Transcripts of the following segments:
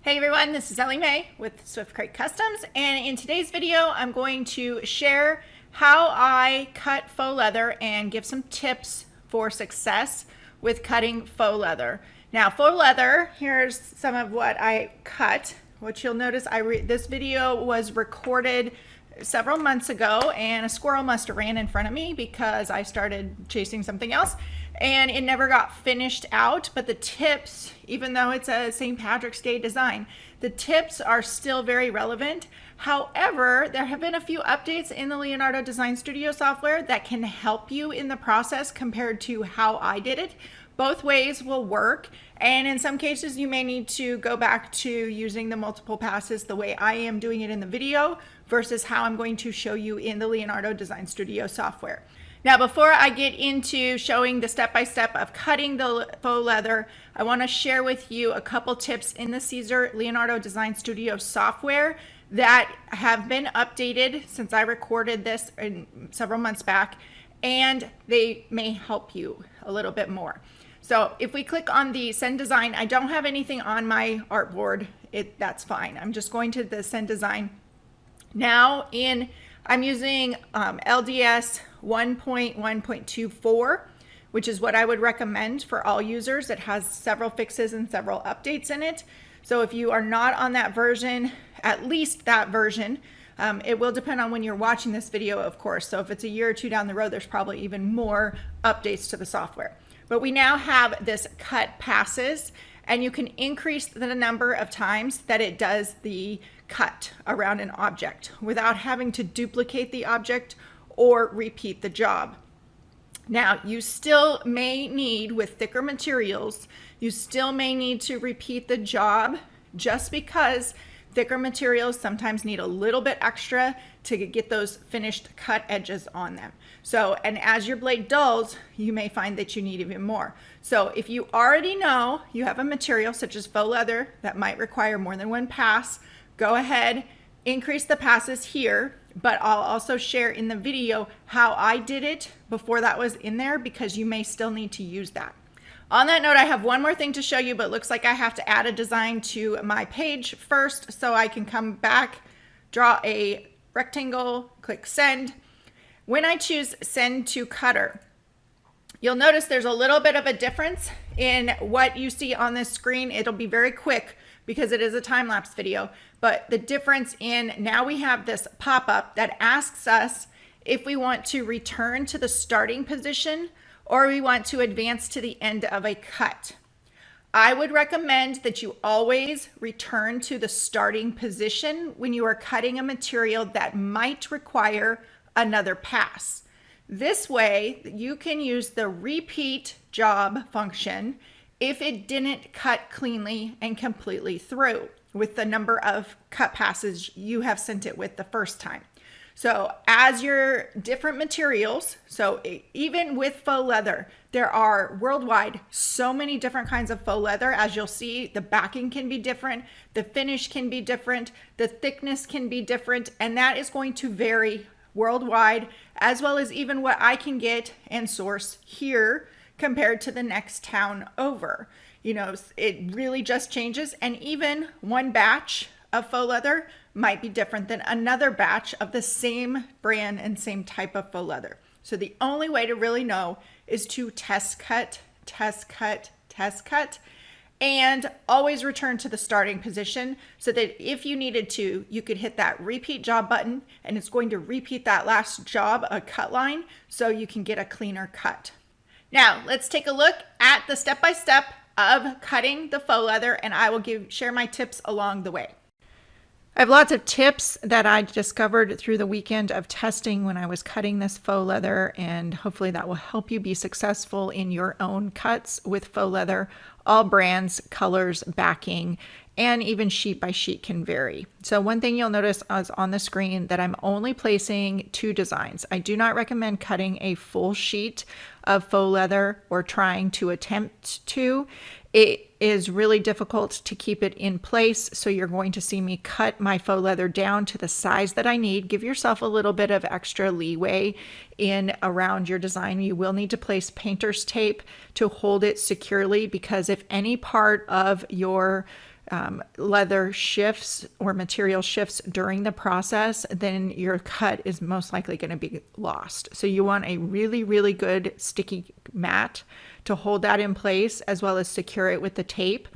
Hey everyone, this is Ellie Mae with Swift Crate Customs, and in today's video I'm going to share how I cut faux leather and give some tips for success with cutting faux leather. Now faux leather, here's some of what I cut. What you'll notice, this video was recorded several months ago and a squirrel must have ran in front of me because I started chasing something else and it never got finished out. But the tips, even though it's a St. Patrick's Day design, the tips are still very relevant. However, there have been a few updates in the Leonardo Design Studio software that can help you in the process compared to how I did it. Both ways will work, and in some cases you may need to go back to using the multiple passes the way I am doing it in the video versus how I'm going to show you in the Leonardo Design Studio software. Now, before I get into showing the step-by-step of cutting the faux leather, I want to share with you a couple tips in the Siser Leonardo Design Studio software that have been updated since I recorded this several months back, and they may help you a little bit more. So if we click on the send design, I don't have anything on my artboard. That's fine. I'm just going to the send design. Now I'm using LDS 1.1.24, which is what I would recommend for all users. It has several fixes and several updates in it. So if you are not on that version, at least that version, it will depend on when you're watching this video, of course. So if it's a year or two down the road, there's probably even more updates to the software. But we now have this cut passes, and you can increase the number of times that it does the cut around an object without having to duplicate the object or repeat the job. Now, you still may need, with thicker materials, you still may need to repeat the job just because thicker materials sometimes need a little bit extra to get those finished cut edges on them. So, and as your blade dulls, you may find that you need even more. So if you already know you have a material such as faux leather that might require more than one pass, go ahead, increase the passes here, but I'll also share in the video how I did it before that was in there because you may still need to use that. On that note, I have one more thing to show you, but it looks like I have to add a design to my page first so I can come back, draw a rectangle, click send. When I choose send to cutter, you'll notice there's a little bit of a difference in what you see on this screen. It'll be very quick because it is a time-lapse video, but the difference in now we have this pop-up that asks us if we want to return to the starting position or we want to advance to the end of a cut. I would recommend that you always return to the starting position when you are cutting a material that might require another pass. This way, you can use the repeat job function if it didn't cut cleanly and completely through with the number of cut passes you have sent it with the first time. So as your different materials, so even with faux leather, there are worldwide so many different kinds of faux leather. As you'll see, the backing can be different, the finish can be different, the thickness can be different, and that is going to vary worldwide, as well as even what I can get and source here compared to the next town over. You know, it really just changes, and even one batch of faux leather might be different than another batch of the same brand and same type of faux leather. So the only way to really know is to test cut, test cut, test cut, and always return to the starting position so that if you needed to, you could hit that repeat job button and it's going to repeat that last job, a cut line, so you can get a cleaner cut. Now, let's take a look at the step-by-step of cutting the faux leather, and I will share my tips along the way. I have lots of tips that I discovered through the weekend of testing when I was cutting this faux leather, and hopefully that will help you be successful in your own cuts with faux leather. All brands, colors, backing, and even sheet by sheet can vary. So one thing you'll notice is on the screen that I'm only placing 2 designs. I do not recommend cutting a full sheet of faux leather or trying to attempt to. It is really difficult to keep it in place, so you're going to see me cut my faux leather down to the size that I need. Give yourself a little bit of extra leeway in around your design. You will need to place painter's tape to hold it securely, because if any part of your leather shifts or material shifts during the process, then your cut is most likely going to be lost. So you want a really, really good sticky mat to hold that in place, as well as secure it with the tape.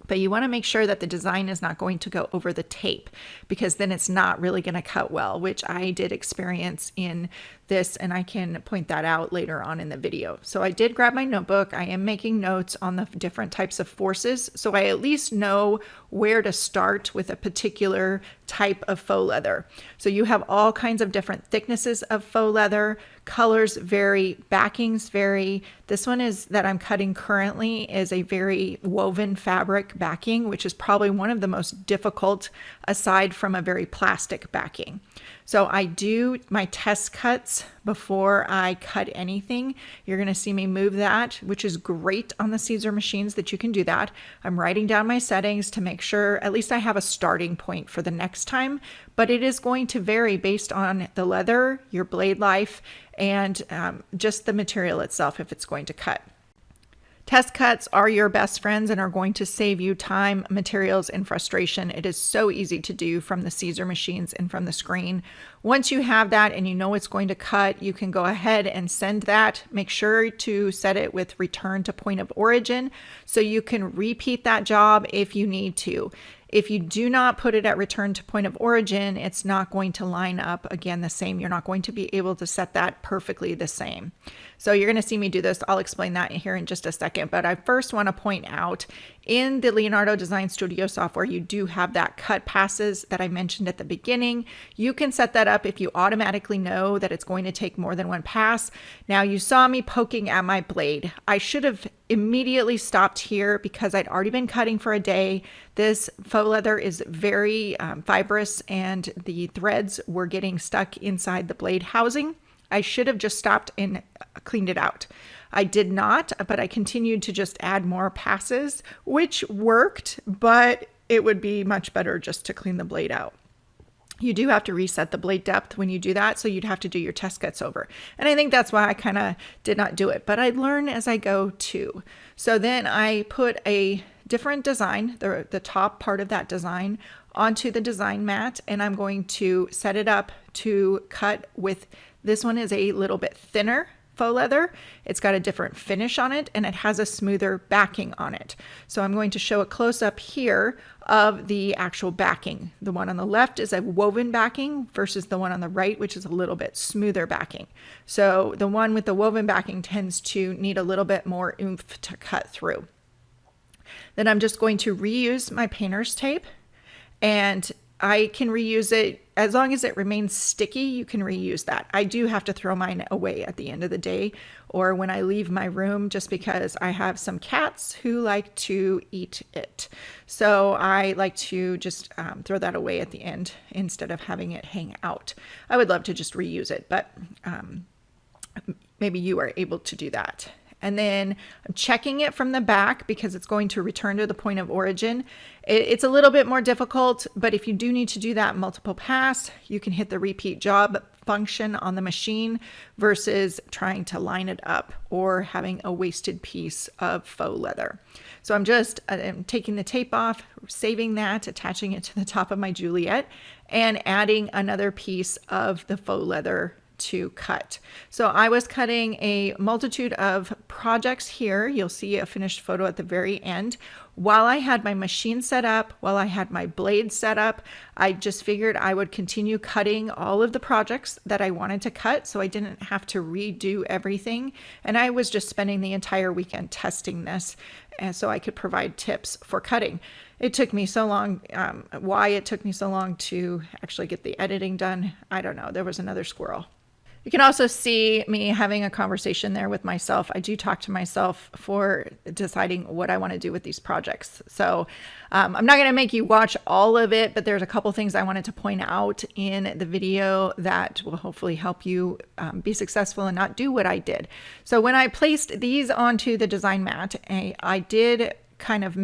But you want to make sure that the design is not going to go over the tape, because then it's not really going to cut well, which I did experience in this, and I can point that out later on in the video. So I did grab my notebook. I am making notes on the different types of forces, so I at least know where to start with a particular type of faux leather. So you have all kinds of different thicknesses of faux leather. Colors vary, backings vary. This one is that I'm cutting currently is a very woven fabric backing, which is probably one of the most difficult aside from a very plastic backing. So I do my test cuts before I cut anything. You're going to see me move that, which is great on the Siser machines that you can do that. I'm writing down my settings to make sure at least I have a starting point for the next time, but it is going to vary based on the leather, your blade life, and just the material itself if it's going to cut. Test cuts are your best friends and are going to save you time, materials, and frustration. It is so easy to do from the Siser machines and from the screen. Once you have that and you know it's going to cut, you can go ahead and send that. Make sure to set it with return to point of origin so you can repeat that job if you need to. If you do not put it at return to point of origin, it's not going to line up again the same. You're not going to be able to set that perfectly the same. So you're going to see me do this. I'll explain that here in just a second. But I first want to point out in the Leonardo Design Studio software, you do have that cut passes that I mentioned at the beginning. You can set that up if you automatically know that it's going to take more than one pass. Now you saw me poking at my blade. I should have immediately stopped here because I'd already been cutting for a day. This faux leather is very fibrous and the threads were getting stuck inside the blade housing. I should have just stopped and cleaned it out. I did not, but I continued to just add more passes, which worked, but it would be much better just to clean the blade out. You do have to reset the blade depth when you do that, so you'd have to do your test cuts over. And I think that's why I kind of did not do it, but I learn as I go too. So then I put a different design, the top part of that design, onto the design mat, and I'm going to set it up to cut with, this one is a little bit thinner faux leather. It's got a different finish on it and it has a smoother backing on it. So I'm going to show a close up here of the actual backing. The one on the left is a woven backing versus the one on the right, which is a little bit smoother backing. So the one with the woven backing tends to need a little bit more oomph to cut through. Then I'm just going to reuse my painter's tape, and I can reuse it as long as it remains sticky. You can reuse that. I do have to throw mine away at the end of the day or when I leave my room, just because I have some cats who like to eat it. So I like to just throw that away at the end instead of having it hang out. I would love to just reuse it, but maybe you are able to do that. And then I'm checking it from the back because it's going to return to the point of origin. It's a little bit more difficult, but if you do need to do that multiple pass, you can hit the repeat job function on the machine versus trying to line it up or having a wasted piece of faux leather. So I'm taking the tape off, saving that, attaching it to the top of my Juliet, and adding another piece of the faux leather to cut. So I was cutting a multitude of projects here. You'll see a finished photo at the very end. While I had my machine set up, while I had my blade set up, I just figured I would continue cutting all of the projects that I wanted to cut so I didn't have to redo everything. And I was just spending the entire weekend testing this, and so I could provide tips for cutting. It took me so long. Why it took me so long to actually get the editing done, I don't know. There was another squirrel. You can also see me having a conversation there with myself. I do talk to myself for deciding what I want to do with these projects. So I'm not going to make you watch all of it, but there's a couple things I wanted to point out in the video that will hopefully help you be successful and not do what I did. So when I placed these onto the design mat, I did kind of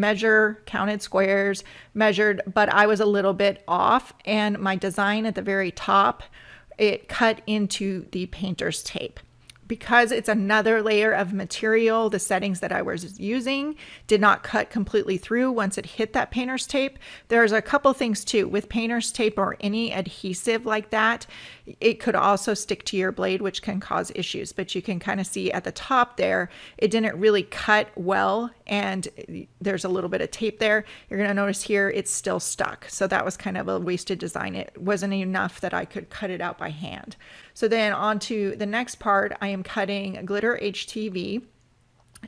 counted squares, measured, but I was a little bit off, and my design at the very top, it cut into the painter's tape. because it's another layer of material, the settings that I was using did not cut completely through once it hit that painter's tape. There's a couple things too with painter's tape or any adhesive like that. It could also stick to your blade, which can cause issues, but you can kind of see at the top there, it didn't really cut well, and there's a little bit of tape there. You're going to notice here it's still stuck. So that was kind of a wasted design. It wasn't enough that I could cut it out by hand. So then on to the next part, I am cutting glitter HTV.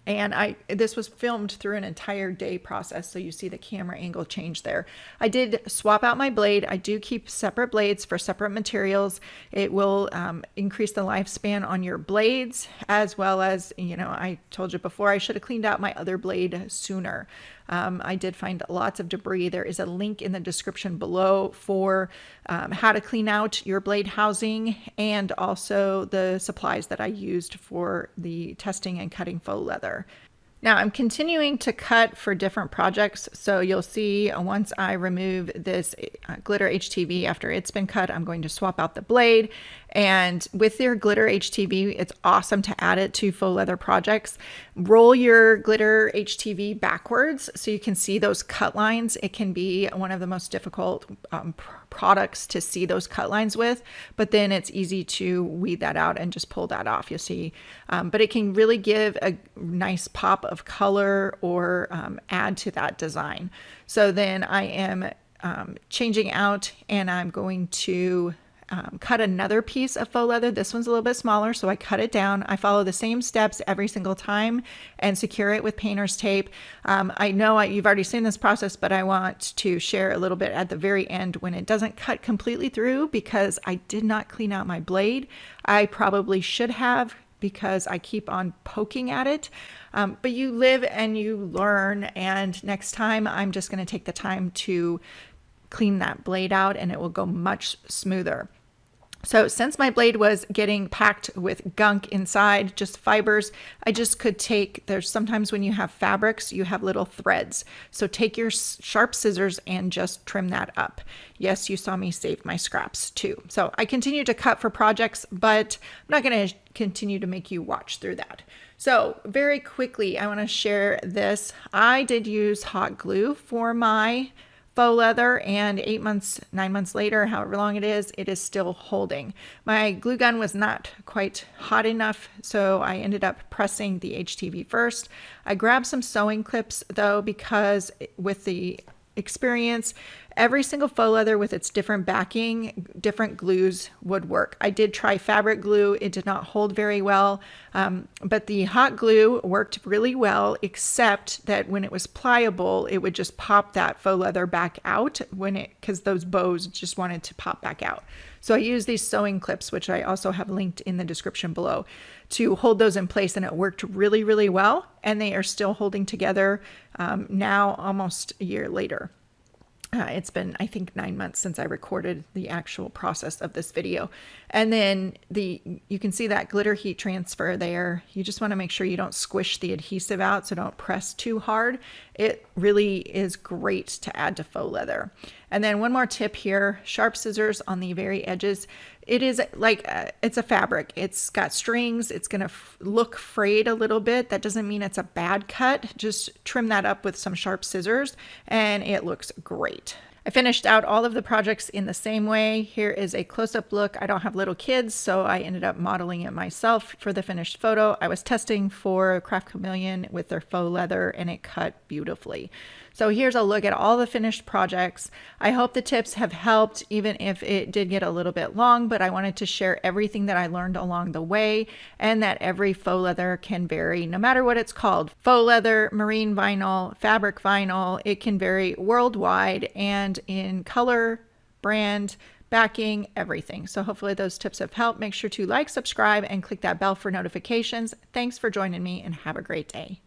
And this was filmed through an entire day process, so you see the camera angle change there. I did swap out my blade. I do keep separate blades for separate materials. It will increase the lifespan on your blades, as well as, you know, I told you before, I should have cleaned out my other blade sooner. I did find lots of debris. There is a link in the description below for how to clean out your blade housing, and also the supplies that I used for the testing and cutting faux leather. Now I'm continuing to cut for different projects. So you'll see once I remove this glitter HTV after it's been cut, I'm going to swap out the blade. And with your glitter HTV, it's awesome to add it to faux leather projects. Roll your glitter HTV backwards so you can see those cut lines. It can be one of the most difficult products to see those cut lines with, but then it's easy to weed that out and just pull that off, you'll see. But it can really give a nice pop of color or add to that design. So then I am changing out, and I'm going to cut another piece of faux leather. This one's a little bit smaller, so I cut it down. I follow the same steps every single time and secure it with painter's tape. I know you've already seen this process, but I want to share a little bit at the very end when it doesn't cut completely through, because I did not clean out my blade. I probably should have, because I keep on poking at it. But you live and you learn, and next time I'm just going to take the time to clean that blade out, and it will go much smoother. So since my blade was getting packed with gunk inside, just fibers, I just could there's sometimes when you have fabrics, you have little threads. So take your sharp scissors and just trim that up. Yes, you saw me save my scraps too. So I continue to cut for projects, but I'm not going to continue to make you watch through that. So very quickly, I want to share this. I did use hot glue for my faux leather, and 8 months, 9 months later, however long it is still holding. My glue gun was not quite hot enough, so I ended up pressing the HTV first. I grabbed some sewing clips though, because with the experience, every single faux leather with its different backing, different glues would work. I did try fabric glue. It did not hold very well, but the hot glue worked really well, except that when it was pliable, it would just pop that faux leather back out because those bows just wanted to pop back out. So I used these sewing clips, which I also have linked in the description below, to hold those in place, and it worked really, really well. And they are still holding together now, almost a year later. It's been, I think, 9 months since I recorded the actual process of this video. And then you can see that glitter heat transfer there. You just want to make sure you don't squish the adhesive out, so don't press too hard. It really is great to add to faux leather. And then one more tip here, sharp scissors on the very edges. It is like, it's a fabric. It's got strings. It's going to look frayed a little bit. That doesn't mean it's a bad cut. Just trim that up with some sharp scissors and it looks great. I finished out all of the projects in the same way. Here is a close-up look. I don't have little kids, so I ended up modeling it myself for the finished photo. I was testing for Craft Chameleon with their faux leather, and it cut beautifully. So here's a look at all the finished projects. I hope the tips have helped, even if it did get a little bit long, but I wanted to share everything that I learned along the way, and that every faux leather can vary no matter what it's called. Faux leather, marine vinyl, fabric vinyl, it can vary worldwide and in color, brand, backing, everything. So hopefully those tips have helped. Make sure to like, subscribe, and click that bell for notifications. Thanks for joining me, and have a great day.